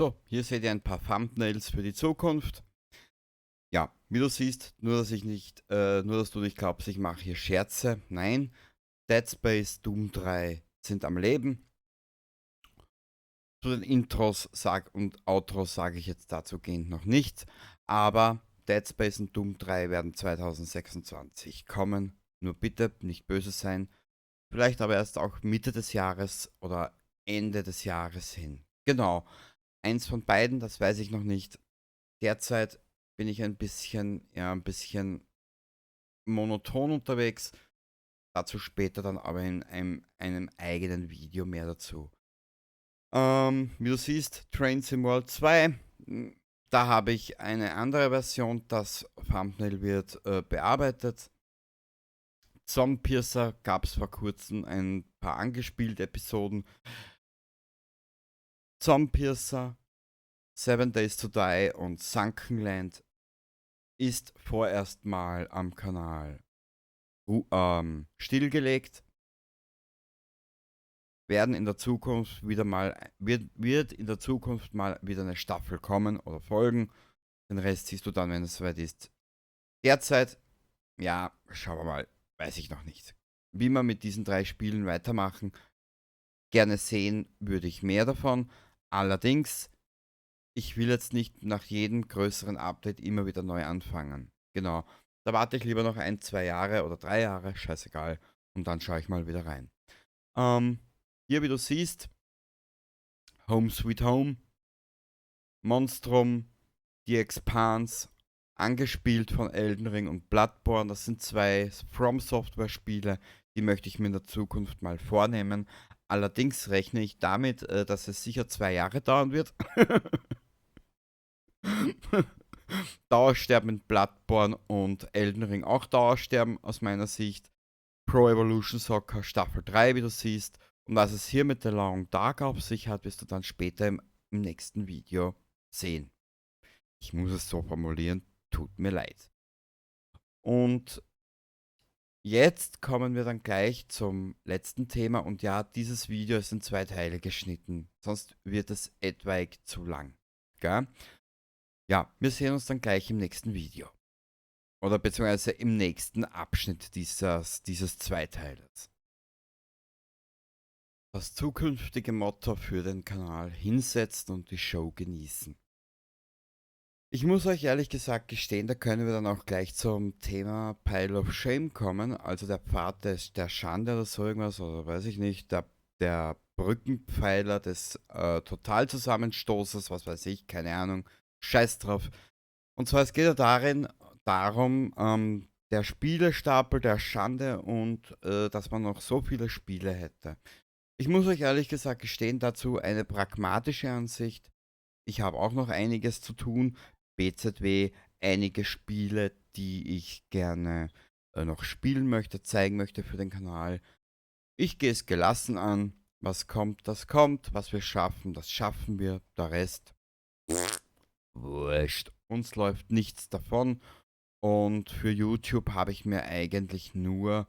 So, hier seht ihr ein paar Thumbnails für die Zukunft. Ja, wie du siehst, nur dass du nicht glaubst, ich mache hier Scherze. Nein, Dead Space, Doom 3 sind am Leben. Zu den und Outros sage ich jetzt dazu gehend noch nichts. Aber Dead Space und Doom 3 werden 2026 kommen. Nur bitte nicht böse sein. Vielleicht aber erst auch Mitte des Jahres oder Ende des Jahres hin. Genau. Eins von beiden, das weiß ich noch nicht. Derzeit bin ich ein bisschen monoton unterwegs. Dazu später dann aber in einem eigenen Video mehr dazu. Wie du siehst, Train Sim World 2. Da habe ich eine andere Version. Das Thumbnail wird bearbeitet. Zombie-Piercer gab es vor kurzem ein paar angespielte Episoden. Zombie-Piercer, Seven Days to Die und Sunken Land ist vorerst mal am Kanal stillgelegt. Werden in der Zukunft wieder mal, wird in der Zukunft mal wieder eine Staffel kommen oder Folgen. Den Rest siehst du dann, wenn es soweit ist. Derzeit, ja, schauen wir mal, weiß ich noch nicht. Wie wir mit diesen 3 Spielen weitermachen, gerne sehen würde ich mehr davon. Allerdings, ich will jetzt nicht nach jedem größeren Update immer wieder neu anfangen. Genau. Da warte ich lieber noch 1, 2 Jahre oder 3 Jahre, scheißegal. Und dann schaue ich mal wieder rein. Ähm, Hier, wie du siehst, Home Sweet Home, Monstrum, The Expanse, angespielt von Elden Ring und Bloodborne. Das sind 2 From Software Spiele, die möchte ich mir in der Zukunft mal vornehmen. Allerdings rechne ich damit, dass es sicher 2 Jahre dauern wird. Dauersterben in Bloodborne und Elden Ring auch Dauersterben aus meiner Sicht. Pro Evolution Soccer Staffel 3, wie du siehst. Und was es hier mit The Long Dark auf sich hat, wirst du dann später im nächsten Video sehen. Ich muss es so formulieren, tut mir leid. Und jetzt kommen wir dann gleich zum letzten Thema. Und ja, dieses Video ist in 2 Teile geschnitten. Sonst wird es etwaig zu lang. Gell? Ja, wir sehen uns dann gleich im nächsten Video. Oder beziehungsweise im nächsten Abschnitt dieses Zweiteilers. Das zukünftige Motto für den Kanal: hinsetzen und die Show genießen. Ich muss euch ehrlich gesagt gestehen, da können wir dann auch gleich zum Thema Pile of Shame kommen, also der Pfad der Schande oder so irgendwas, oder weiß ich nicht, der Brückenpfeiler des Totalzusammenstoßes, was weiß ich, keine Ahnung, scheiß drauf. Und zwar, es geht ja darum, der Spielestapel der Schande und dass man noch so viele Spiele hätte. Ich muss euch ehrlich gesagt gestehen, dazu eine pragmatische Ansicht. Ich habe auch noch einiges zu tun. BZW, einige Spiele, die ich gerne noch spielen möchte, zeigen möchte für den Kanal. Ich gehe es gelassen an. Was kommt, das kommt. Was wir schaffen, das schaffen wir. Der Rest, wurscht. Uns läuft nichts davon. Und für YouTube habe ich mir eigentlich nur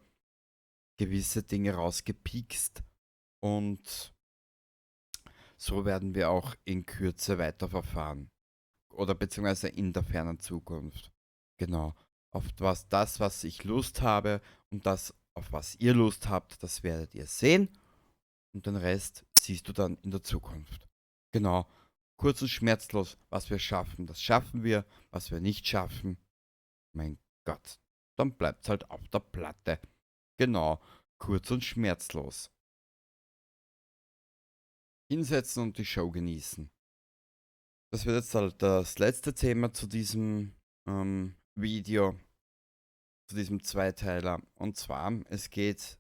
gewisse Dinge rausgepikst. Und so werden wir auch in Kürze weiterverfahren. Oder beziehungsweise in der fernen Zukunft. Genau. Was ich Lust habe und das, auf was ihr Lust habt, das werdet ihr sehen. Und den Rest siehst du dann in der Zukunft. Genau. Kurz und schmerzlos, was wir schaffen, das schaffen wir. Was wir nicht schaffen, mein Gott, dann bleibt's halt auf der Platte. Genau. Kurz und schmerzlos. Hinsetzen und die Show genießen. Das wird jetzt halt das letzte Thema zu diesem Video, zu diesem Zweiteiler. Und zwar, es geht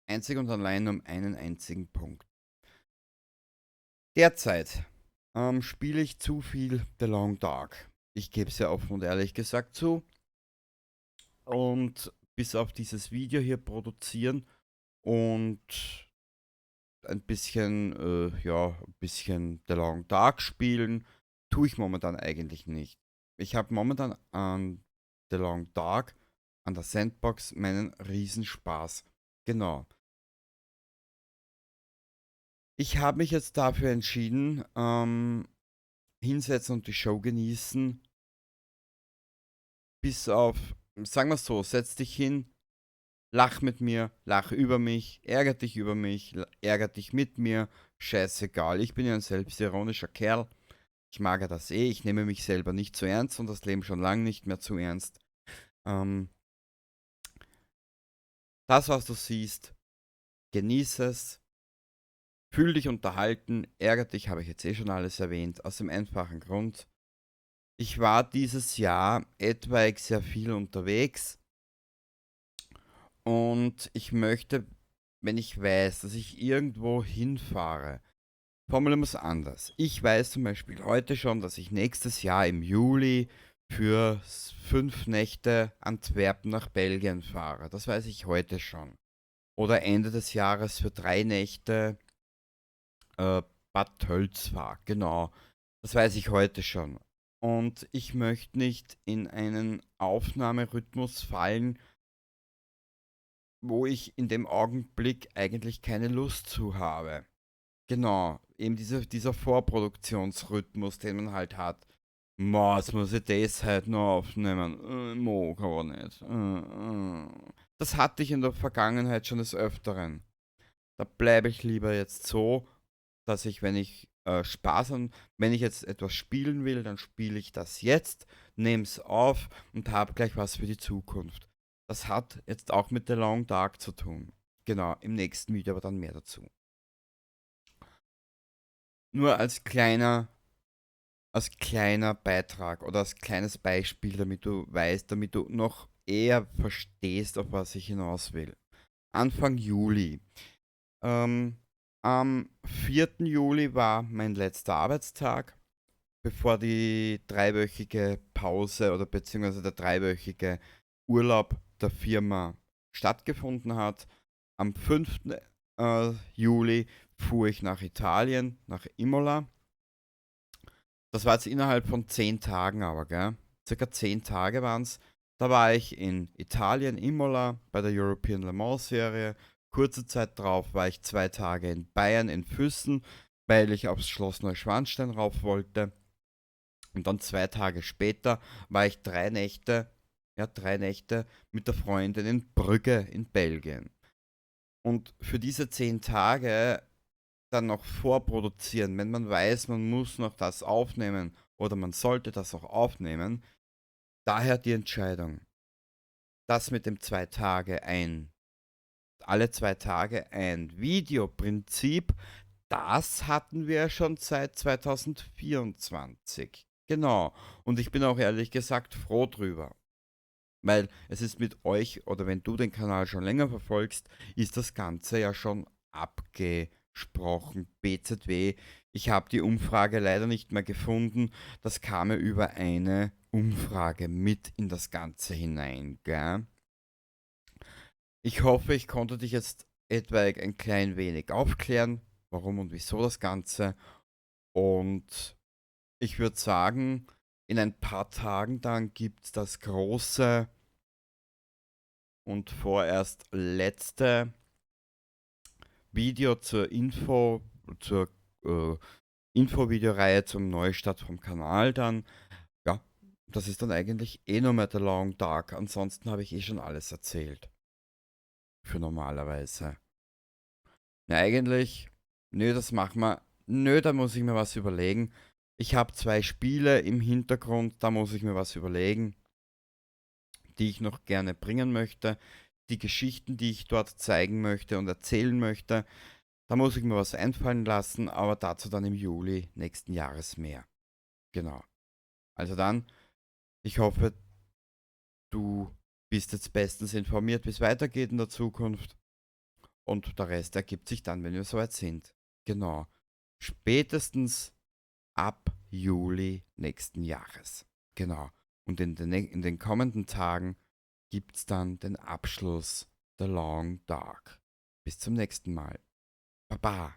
einzig und allein um einen einzigen Punkt. Derzeit spiele ich zu viel The Long Dark. Ich gebe es ja offen und ehrlich gesagt zu. Und bis auf dieses Video hier produzieren und ein bisschen The Long Dark spielen, tue ich momentan eigentlich nicht. Ich habe momentan an The Long Dark, an der Sandbox, meinen Riesenspaß. Genau. Ich habe mich jetzt dafür entschieden, hinsetzen und die Show genießen. Bis auf, sagen wir so, setz dich hin, lach mit mir, lach über mich, ärger dich über mich, ärger dich mit mir, scheißegal. Ich bin ja ein selbstironischer Kerl. Ich mag ja das eh, ich nehme mich selber nicht zu ernst und das Leben schon lange nicht mehr zu ernst. Ähm, Das, was du siehst, genieße es, fühl dich unterhalten, ärger dich, habe ich jetzt eh schon alles erwähnt, aus dem einfachen Grund. Ich war dieses Jahr etwaig sehr viel unterwegs und ich möchte, wenn ich weiß, dass ich irgendwo hinfahre, formulieren wir es anders. Ich weiß zum Beispiel heute schon, dass ich nächstes Jahr im Juli für 5 Nächte Antwerpen nach Belgien fahre. Das weiß ich heute schon. Oder Ende des Jahres für 3 Nächte Bad Tölz fahre. Genau. Das weiß ich heute schon. Und ich möchte nicht in einen Aufnahmerhythmus fallen, wo ich in dem Augenblick eigentlich keine Lust zu habe. Genau, eben dieser Vorproduktionsrhythmus, den man halt hat. Jetzt muss ich das halt noch aufnehmen. Mag aber nicht. Das hatte ich in der Vergangenheit schon des Öfteren. Da bleibe ich lieber jetzt so, dass ich, wenn ich Spaß an, wenn ich jetzt etwas spielen will, dann spiele ich das jetzt, nehme es auf und habe gleich was für die Zukunft. Das hat jetzt auch mit der Long Dark zu tun. Genau, im nächsten Video aber dann mehr dazu. Nur als kleiner Beitrag oder als kleines Beispiel, damit du weißt, damit du noch eher verstehst, auf was ich hinaus will. Anfang Juli. Ähm, Am 4. Juli war mein letzter Arbeitstag, bevor die dreiwöchige Pause oder beziehungsweise der dreiwöchige Urlaub der Firma stattgefunden hat. Am 5. Juli fuhr ich nach Italien, nach Imola. Das war jetzt innerhalb von 10 Tagen aber, gell? Circa 10 Tage waren es. Da war ich in Italien, Imola, bei der European Le Mans Serie. Kurze Zeit drauf war ich 2 Tage in Bayern, in Füssen, weil ich aufs Schloss Neuschwanstein rauf wollte. Und dann 2 Tage später war ich 3 Nächte, ja, 3 Nächte mit der Freundin in Brügge in Belgien. Und für diese 10 Tage dann noch vorproduzieren, wenn man weiß, man muss noch das aufnehmen oder man sollte das auch aufnehmen. Daher die Entscheidung, das mit dem alle 2 Tage ein Videoprinzip, das hatten wir schon seit 2024. Genau. Und ich bin auch ehrlich gesagt froh drüber. Weil es ist mit euch, oder wenn du den Kanal schon länger verfolgst, ist das Ganze ja schon abgesprochen. BZW, ich habe die Umfrage leider nicht mehr gefunden. Das kam ja über eine Umfrage mit in das Ganze hinein. Gell? Ich hoffe, ich konnte dich jetzt etwaig ein klein wenig aufklären, warum und wieso das Ganze. Und ich würde sagen, in ein paar Tagen dann gibt es das große und vorerst letzte Video zur äh, Infovideoreihe zum Neustart vom Kanal dann. Ja, das ist dann eigentlich eh nur mehr der Long Dark. Ansonsten habe ich eh schon alles erzählt. Für normalerweise. Na, eigentlich, nö, das machen wir. Nö, da muss ich mir was überlegen. Ich habe 2 Spiele im Hintergrund, da muss ich mir was überlegen, die ich noch gerne bringen möchte. Die Geschichten, die ich dort zeigen möchte und erzählen möchte, da muss ich mir was einfallen lassen, aber dazu dann im Juli nächsten Jahres mehr. Genau. Also dann, ich hoffe, du bist jetzt bestens informiert, wie es weitergeht in der Zukunft. Und der Rest ergibt sich dann, wenn wir soweit sind. Genau. Spätestens ab Juli nächsten Jahres. Genau. Und in den kommenden Tagen gibt es dann den Abschluss der Long Dark. Bis zum nächsten Mal. Baba.